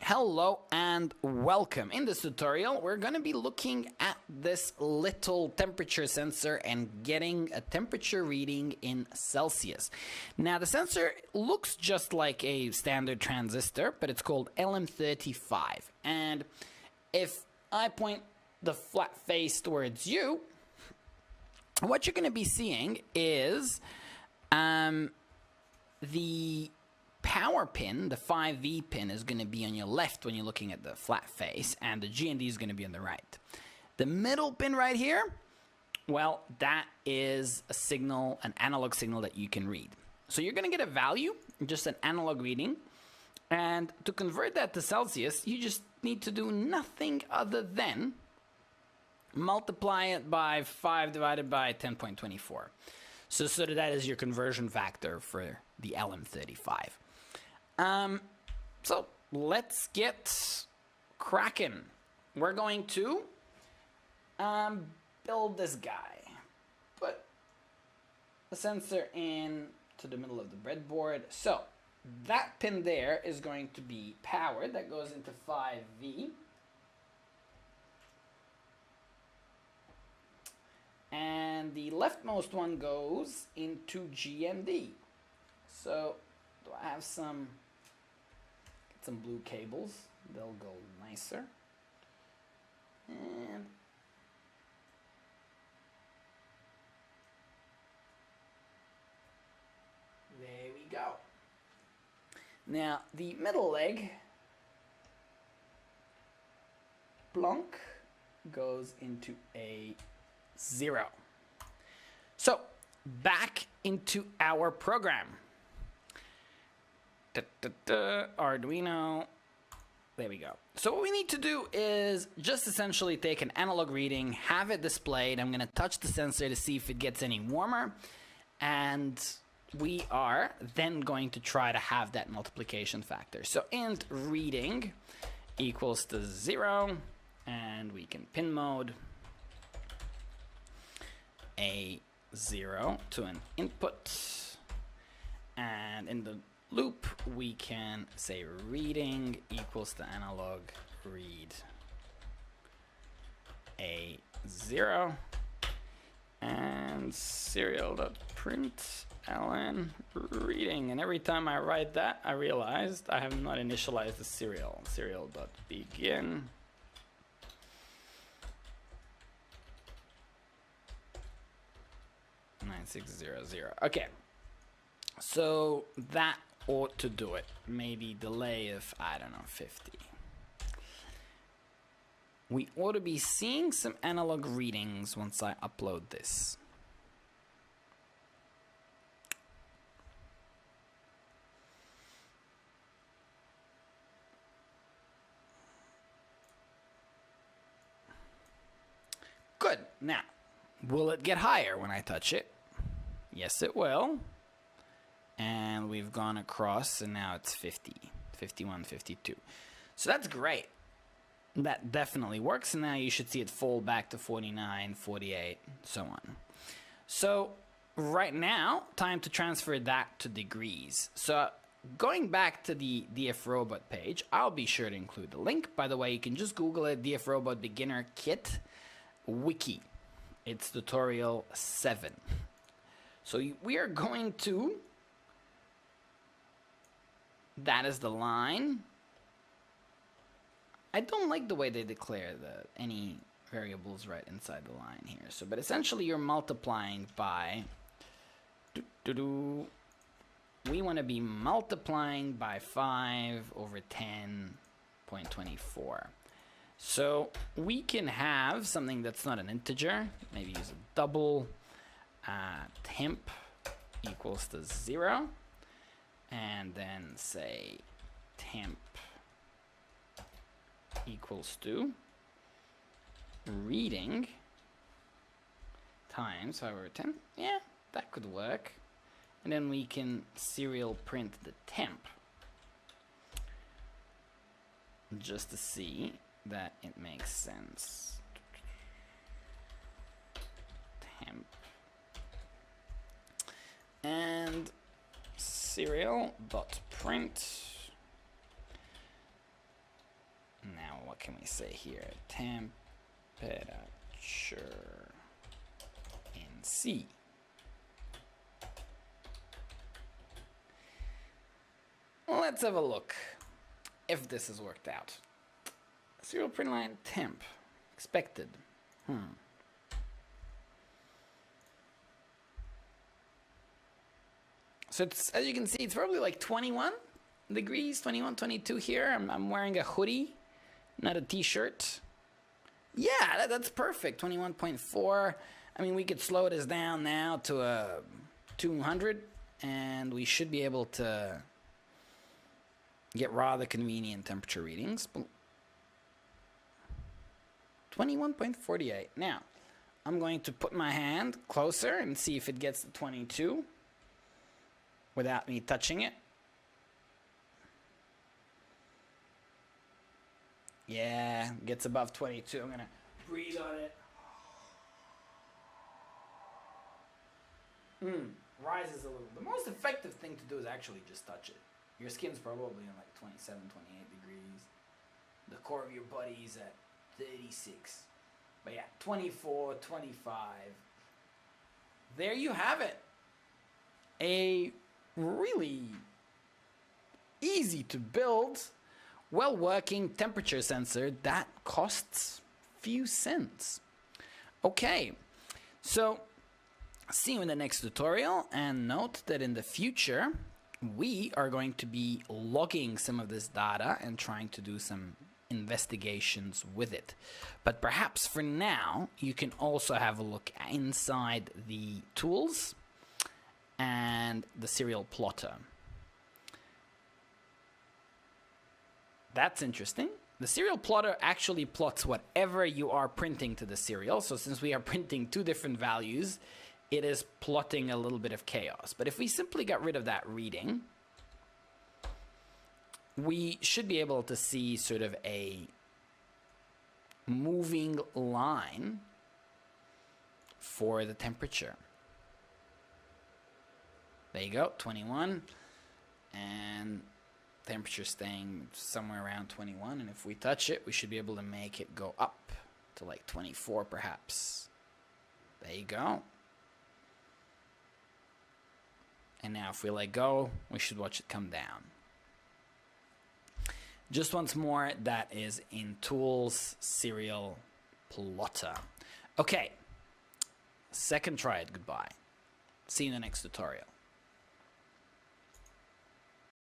Hello and welcome. In this tutorial, we're going to be looking at this little temperature sensor and getting a temperature reading in Celsius. Now, the sensor looks just like a standard transistor, but it's called LM35. And if I point the flat face towards you, what you're going to be seeing is the power pin, the 5V pin, is going to be on your left when you're looking at the flat face, and the G&D is going to be on the right. The middle pin right here, well, that is a signal, an analog signal that you can read. So you're going to get a value, just an analog reading, and to convert that to Celsius, you just need to do nothing other than multiply it by 5 divided by 10.24. So that is your conversion factor for the LM35. So let's get cracking. We're going to build this guy. Put the sensor in to the middle of the breadboard. So that pin there is going to be powered. That goes into 5V. And the leftmost one goes into GND. So do I have some blue cables? They'll go nicer. And there we go. Now the middle leg, plonk, goes into a 0. So back into our program. Arduino. There we go. So what we need to do is just essentially take an analog reading, have it displayed. I'm going to touch the sensor to see if it gets any warmer. And we are then going to try to have that multiplication factor. So int reading equals to 0. And we can pin mode a 0 to an input, and in the loop we can say reading equals to analog read a 0, and serial.print ln reading. And every time I write that, I realized I have not initialized the serial.begin. Okay, so that ought to do it. Maybe delay of, I don't know, 50. We ought to be seeing some analog readings once I upload this. Good. Now, will it get higher when I touch it? Yes, it will. And we've gone across, and now it's 50, 51, 52. So that's great. That definitely works, and now you should see it fall back to 49, 48, so on. So right now, time to transfer that to degrees. So going back to the DFRobot page, I'll be sure to include the link. By the way, you can just Google it, DFRobot Beginner Kit Wiki. It's tutorial 7. So we are going to, that is the line. I don't like the way they declare any variables right inside the line here. So, but essentially you're multiplying by, we want to be multiplying by 5 over 10.24. So we can have something that's not an integer, maybe use a double. Temp equals to 0, and then say temp equals to reading times 5 over 10. Yeah, that could work. And then we can serial print the temp just to see that it makes sense. Temp and serial.print what can we say here? Temperature in C. Let's have a look if this has worked out. Serial print line temp expected. So it's, as you can see, it's probably like 21 degrees, 21, 22 here. I'm wearing a hoodie, not a t-shirt. Yeah, that's perfect. 21.4. I mean, we could slow this down now to a 200, and we should be able to get rather convenient temperature readings. 21.48. Now, I'm going to put my hand closer and see if it gets to 22 without me touching it. Yeah, gets above 22. I'm gonna breathe on it. Rises a little. The most effective thing to do is actually just touch it. Your skin's probably in like 27, 28 degrees. The core of your body's at 36. But yeah, 24, 25. There you have it. A really easy to build, well-working temperature sensor that costs few cents. Okay, so see you in the next tutorial, and note that in the future we are going to be logging some of this data and trying to do some investigations with it. But perhaps for now you can also have a look inside the tools and the serial plotter. That's interesting. The serial plotter actually plots whatever you are printing to the serial. So since we are printing two different values, it is plotting a little bit of chaos. But if we simply got rid of that reading, we should be able to see sort of a moving line for the temperature. There you go, 21, and temperature staying somewhere around 21, and if we touch it, we should be able to make it go up to like 24 perhaps. There you go. And now if we let go, we should watch it come down. Just once more, that is in Tools, Serial Plotter. Okay, second try it, goodbye. See you in the next tutorial.